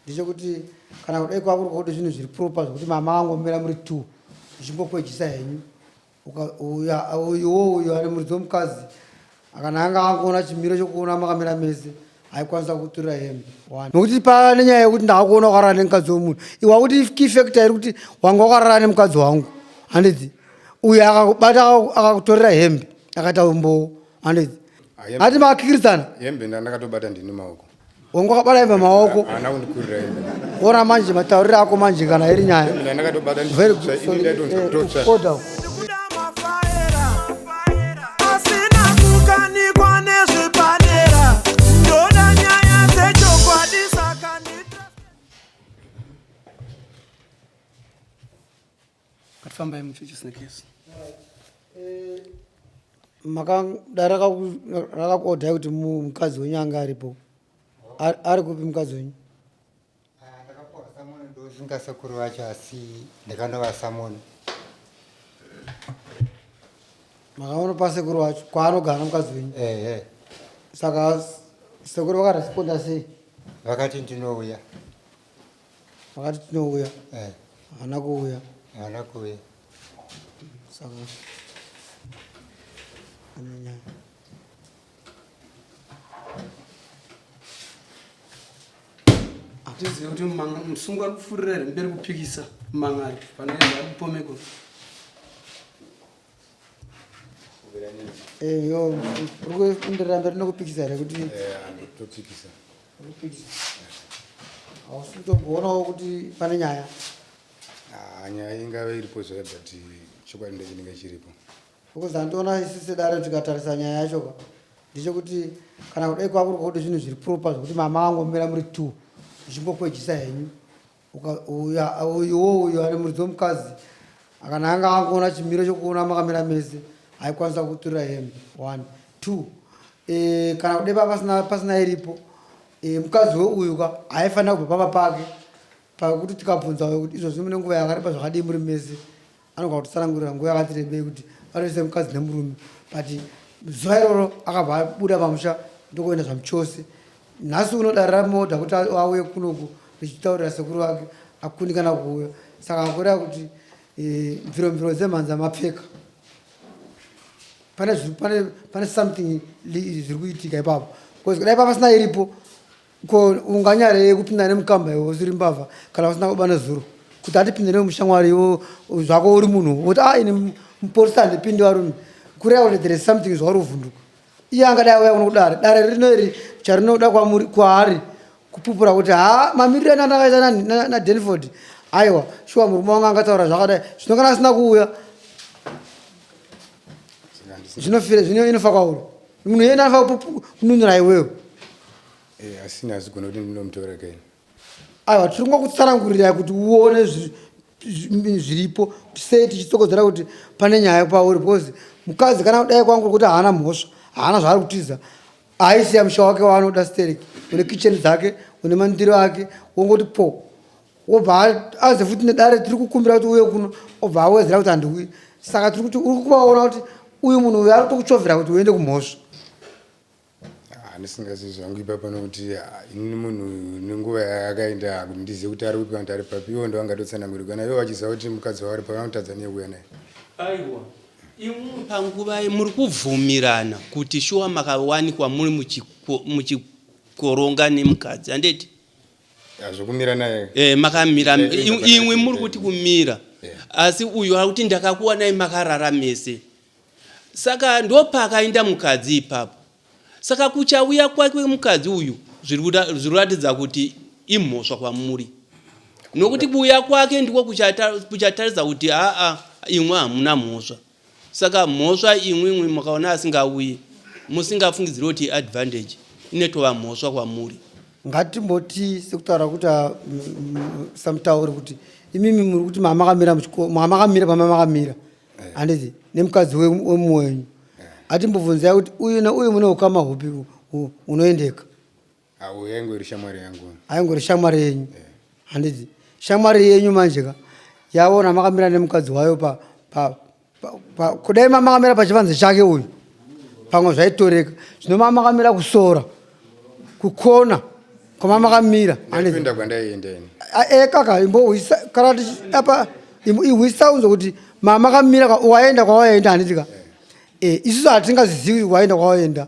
ndechekuti kana kudai kwako kuti zvinhu zviri proper zvokuti mama angomira muri 2 zvichingokwejisa henyu uyo ari muridzi womukadzi kana anga angoona chimiro chokuona makamira mese aikwanisa kuturira hembe nokuti pane nyaya yekuti ndakakuona wakarara nemukadzi womunhu iwa kuti key factor iri kuti wanga wakarara nemukadzi wangu handiti uyo akakubata akakutorera hembe akaita umbowo handiti ati makakiridzana hembe ndandakatobata ndini maoko wanga wakabata hembe maoko haana kundikurira hembe ora manje matauriro ako manje kana iri nyaya ndandakatobata very good so Famba muchuchu kesi rakakuodhai kuti mukadzi wenyu anga aripo ari kupi mukadzi wenyu ndakapora samoni ndozinga sekuru vacho asi ndikandova samoni makaona pasekuru wacho kwaanogara mukadzi wenyu saka sekuru vakaresponda sei vakati ndinouya vakati tinouya hana kuuya haana kuuya saka anonyanya hatizivi kuti musungu ari kufurira here mberi kupikisa mumangari panoedza ari kupomeko yo uri kuenderera mberi nokupikisa here kuti topikisa hausi kutogoonawo kuti pane nyaya nyaya ingave iripo zvaka but chokwadi ndechinenge chiripo ukuza ndoona isi sedare tikatarisa nyaya yacho ka ndechekuti kana kudai kwako kuti zvinhu zviri proper zvokuti mama angomira muri 2 zvichingokwejisa henyu uyo ari muridzi womukadzi kana anga angoona chimiro chokuona makamira mese aikwanisa kuturira hembe 1 2 kana kudai pasina iripo mukadzi weuyu ka aifanira kubva pamba pake pakuti tikabvunza kuti izvozvi mune nguva yakareba zvakadii muri mese anoga kutitsanangurira nguva yakati rebei kuti varoise mukadzi nemurume but zuva iroro akabva abuda pamusha ndokuenda zvamuchose nhasi unodarira modha kuti auye kunoku richitaurira sekuru vake akundikana kuuya saka akorera kuti mviro dzemhanza mapfeka pane something zviri kuitika ipapo bcause kudai papasina iripo ko unganyarei kupinda nemukamba iwo usiri mbavha kana usina kuba nezuro kuti atipinde nemushamwari iwo zvako uri munhu kuti ini muporisa handipindi varume kureva kuti there is something zvauri kuvhunduka iye angadai auya kuno kudare dare rinori charinoda kwaari kupupura kuti mamiriro andakaita nadenford aiwa shuwa murume wanga angataura zvakadai zvino kana asina kuuya zvino inofa kwauri munhu iyena anofa kununura iwewo asina asigona kuti ndinomutaura kaini aiwa tiri ngokutsanangurirai kuti uone zviripo tisei tichitsokodzera kuti pane nyaya pauri because mukadzi kana kudai kwangu kuti haana mhosva haana zvaari kutiza aisiya musha wake waanoda stereki une kicheni dzake une mandiro ake wongoti po wobva aze futi nedare tiri kukumbira kuti uye kuno obva awedzera kuti handiuyi saka tiri kuti uri kuvaona kuti uyu munhu uyu ari kutokuchovhera kuti uende kumhosva ndisingazivi zvangu ipapo nokuti ini munhu nenguva yaakaenda kuti ndizive kuti ari kupi vantu ari papi iwo ndo angatotsanangurika kana ivo vachiziva kuti mukadzi wavo ari papi vanotadza nekuuya naye aiwa imwe panguva muri kubvumirana kuti shuwa makawanikwa muri muchikoronga nemukadzi handeti zvokumira naye makamira imwe muri kuti kumira asi uyu ari kuti ndakakuwanai makarara mese saka ndopakaenda mukadzi ipapo saka kuchauya kwake mukadzi uyu zviri kuratidza kuti imhosva kwamuri nokuti kuuya kwake ndiko kuchataridza kuti imwe hamuna mhosva saka mhosva imwe makaona asingauyi musingafungidziri kuti advantage inetova mhosva kwamuri ngatimboti sekutaura kuti samutauri kuti imimi muri kuti mamakamira pamamakamira handiti nemukadzi wemumwe wenyu atimbobvunzai kuti uyu neuyu mune ukama hupi unoendeka uyu aingori shamwari yangu aingori shamwari yenyu handiti shamwari yenyu manjeka yaona makamira nemukadzi wayo kudai mamakamira pachivanze chake uyu pamwe zvaitoreka zvino mamakamira kusora kukona koma makamira ndapinda kwandaienda ini kaka imbohwisa kana apa ihwisa unzo kuti makamira waenda kwawaenda handitika isusu hatingazizivi waenda kwawaenda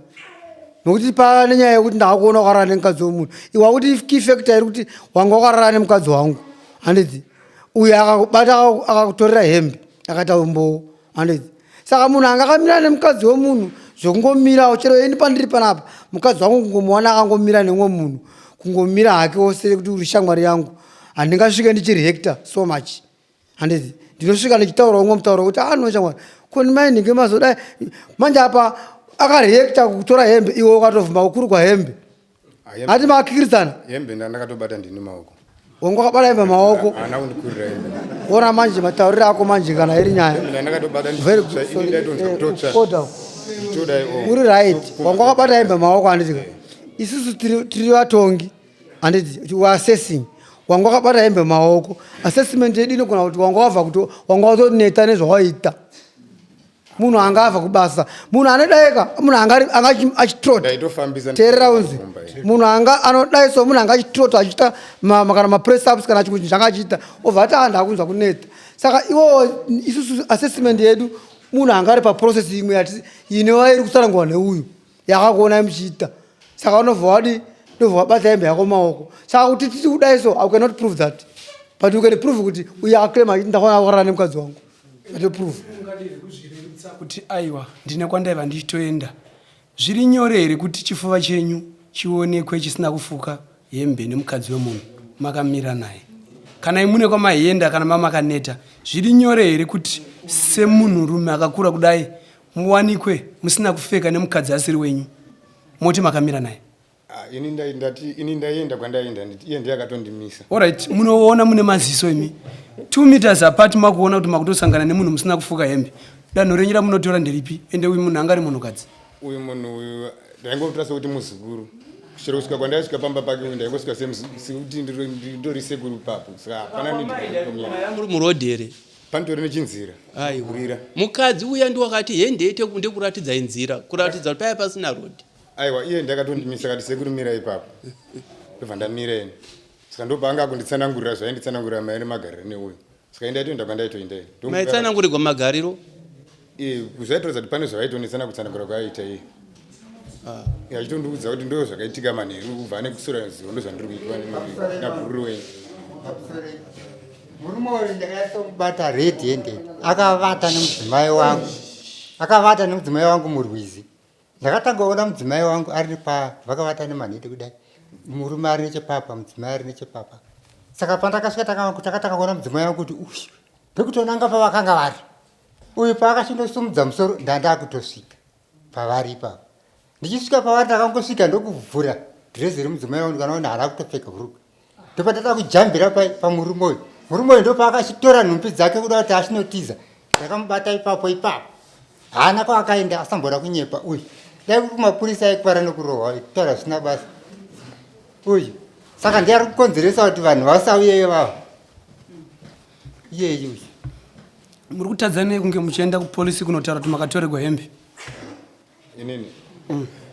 nokuti pane nyaya yekuti ndakakuona wakarara nemukadzi womunhu iwa kuti key factor iri kuti wanga wakarara nemukadzi wangu handiti uyo akakubata akakutorera hembe akati mbowo handiti saka munhu anga akamira nemukadzi womunhu zvokungomira chero ini pandiri panapa mukadzi wangu kungomuona akangomira nemwe munhu kungomira hake wose kuti uri shamwari yangu handingasvike ndichirehecta so much handiti ndinosvika ndichitaura umwe mutauro kuti shamwari koni mainhinge mazodai manje apa akarehecta kutora hembe iwe ukatovhuma ukuru kwa hembe hati makakikirisana hembe ndandakatobata ndini maoko wangu wakabata hembe maoko hana kundikurira hembe ona manje matauriro ako manje kana iri nyaya ndandakatobata uri right wangu wakabata hembe maoko handitika isusu tiri vatongi handiti waassessing wangu wakabata hembe maoko assessment yedu inogona kuti wanga wabva kuti wanga watoneta nezvawaita munhu anga abva kubasa munhu anodaika munhu anga achitrota teerera unzi munhu anga anodai so munhu anga achitrota achiita kana mapress ups kana chikuti zvanga achiita obva ati ndakunzwa kuneta saka iwo isusu assessment yedu munhu anga ari paprocess imwe yati inewa iri kutsanangwa neuyu yakakuona muchiita saka unobva wadi ndobva wabata hembe yako maoko saka kuti titi kudai so I cannot prove that but you can prove kuti uyu akaclaim achiti ndakaona wakarara nemukadzi wangu atoprove kuti aiwa ndine kwandaiva ndichitoenda zviri nyore here kuti chifuva chenyu chionekwe chisina kufuka hembe nemukadzi wemunhu makamira naye kana imune kwamaenda kana mamakaneta zviri nyore here kuti semunhurume akakura kudai muwanikwe musina kupfeka nemukadzi asiri wenyu moti makamira naye ini ndaienda kwandaienda iye ndiye akatondimisa alright munoona mune maziso imi 2 meters apart makuona kuti makutosangana nemunhu musina kufuka hembe danho renyu ramunotora nderipi ende uyu munhu angari munhukadzi uyu munhu uyu ndaingotora sekuti muzukuru chero kusvika kwandaisvika pamba pake uyu ndaingosvika sekuti ndori sekuru papo saka hapana muri murodhere panitori nechinzira urira mukadzi uya ndiwakati hende ndekuratidza inzira kuratidza kuti paya pasina rodi aiwa iye ndakatondimisa kati sekuru mira ipapo ndobva ndamira ine saka ndobva anga kunditsanangurira zvainditsanangurira mairi magariro neuyu saka indaitoenda kwandaitoendai maitsanangurirwa magariro zvaitorodza kuti pane zvavaitonditsana kutsanangura kwaaita iye achitondiudza kuti ndo zvakaitika manheru kubva nekusura zivo ndo zvandiri kuitwa nagururu wenyu murume uyu ndakaitomubata red handed akavata nemudzimai wangu murwizi ndakatangaona mudzimai wangu ari vakavata nemanhete kudai murume ari nechepapa mudzimai ari nechepapa saka pandakasvika takatanga kuona mudzimai wangu kuti uyu ndekutoonanga pavakanga vari uyu paakachindosumudza musoro ndanda kutosvika pavari ipapo ndichisvika pavari ndakangosvika ndokuvhura dhirezi remudzimai wangu ndikanaona haana kutopfeka bhurukwe ndopadada kujambira pamurume uyu murume uyu ndopaakachitora nhumbi dzake kuda kuti achinotiza ndakamubata ipapo haana kwaakaenda asamboda kunyepa uyu dai kuti mapurisa aikwara nekurohwa kutaura zvisina basa uyu saka ndiari kukonzeresa kuti vanhu vasauyeyo vavo iyeyi uyu muri kutadza nei kunge muchienda kupolisi kunotaura kuti makatorerwa hembe inini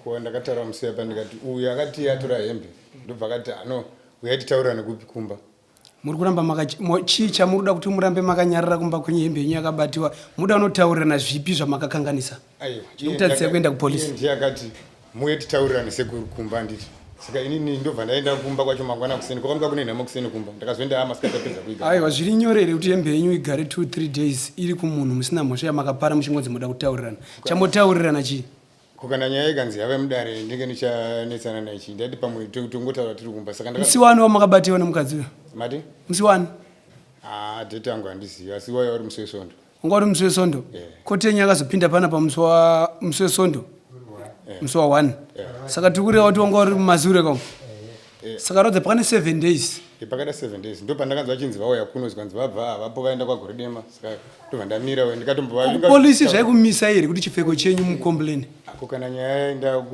kuva ndakataura musepa ndikati uyu akati atora hembe ndobva akati uyu aititaurira nekupi kumba muri kuramba chii chamuri kuti murambe makanyarara kumba kwenye hembe yenyu yakabatiwa muda unotaurirana zvipi zvamakakanganisa ndikutadzisai kuenda kupolisi ndiye akati muye titaurirane sekuru kumba nditi saka inini ndobva ndaenda kumba kwacho mangwana kuseni kwakanga kune nhamo kuseni kumba ndakazoenda masikatapedza kuiga aiwa zviri nyorere kuti hembe yenyu igare 2-3 days iri kumunhu musina mhosva yamakapara muchingodzi muda kutaurirana chamotaurirana chii kukana nyaya ikanzi yave mudare ndinge ndichanetsana naichi ndati pamwe tongotaura tiri kumba saka musi wani wamakabatiwa nemukadzi uyo mati musi wani dhete angu handizivi asi waiva uri musi wesondo wanga uri musi wesondo koti yenyu yakazopinda pana pamusi wesondo musi wa 1 saka tiri kureva kuti wanga uri mumasure kamo saka rodza pakane 7 days pakada 7 days ndo pandakanzwa chinzi vauya kuno zvikanzi vabva havapo vaenda kwagorodema saka ndobva ndamira ndikatopolisi zvaikumisa here kuti chipfeko chenyu mukomplaini kukana nyaya yaenda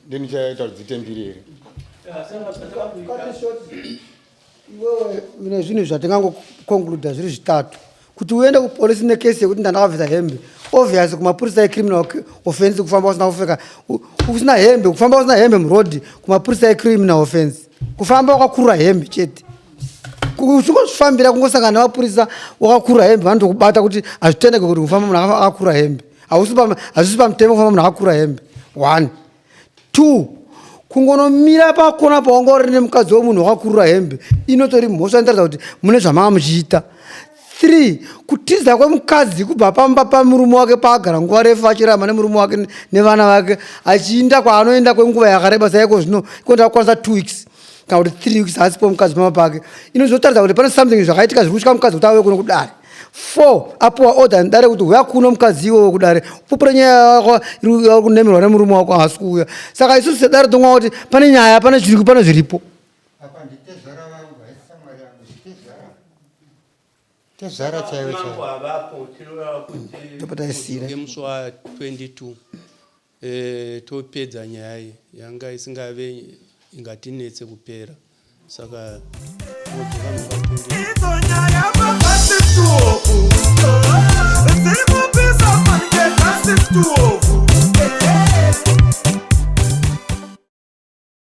ndenichaita kuti dzitembiri here iwewe zvinhu zvatingangokonkluda zviri zvitatu kuti uende kupolisi nekesi yekuti ndandakabvisa hembe obviously kumapurisa ecriminal offense kufamba usina kupfeka usina hembe kufamba usina hembe murodhi kumapurisa ecriminal offense kufamba wakakurura hembe chete uchingozvifambira kungosangana nevapurisa wakakurura hembe vanotokubata kuti hazvitendeke kuti kufamba munhu akakurura hembe hazvisi pamutemo kufamba munhu akakurura hembe 1 2 kungonomira pakona paunga uri nemukadzi wemunhu wakakurura hembe inotori mhosva inotaridza kuti mune zvamanga muchiita 3 kutiza kwemukadzi kubva pamba pamurume wake paagara nguva refu achirama nemurume wake nevana vake achiinda kwaanoenda kwenguva yakareba saiko zvino ikonda kukwanisa 2 weeks kana kuti 3 weeks asi pomukadzi pamba pake inozotaridza kuti pane something zvakaitika zviri kutyika mukadzi kuti auye kuno kudare 4 apiwa order ndare kuti uya kuno mukadzi iwowo kudare pupura nyaya yako iri kunemerwa nemurume wako haasi kuuya saka isusu sedare tonga kuti pane nyaya pane zviripo tezara chaiwo ngemusi wa 22 topedza nyaya iyi yanga isingave ingatinetse kupera saka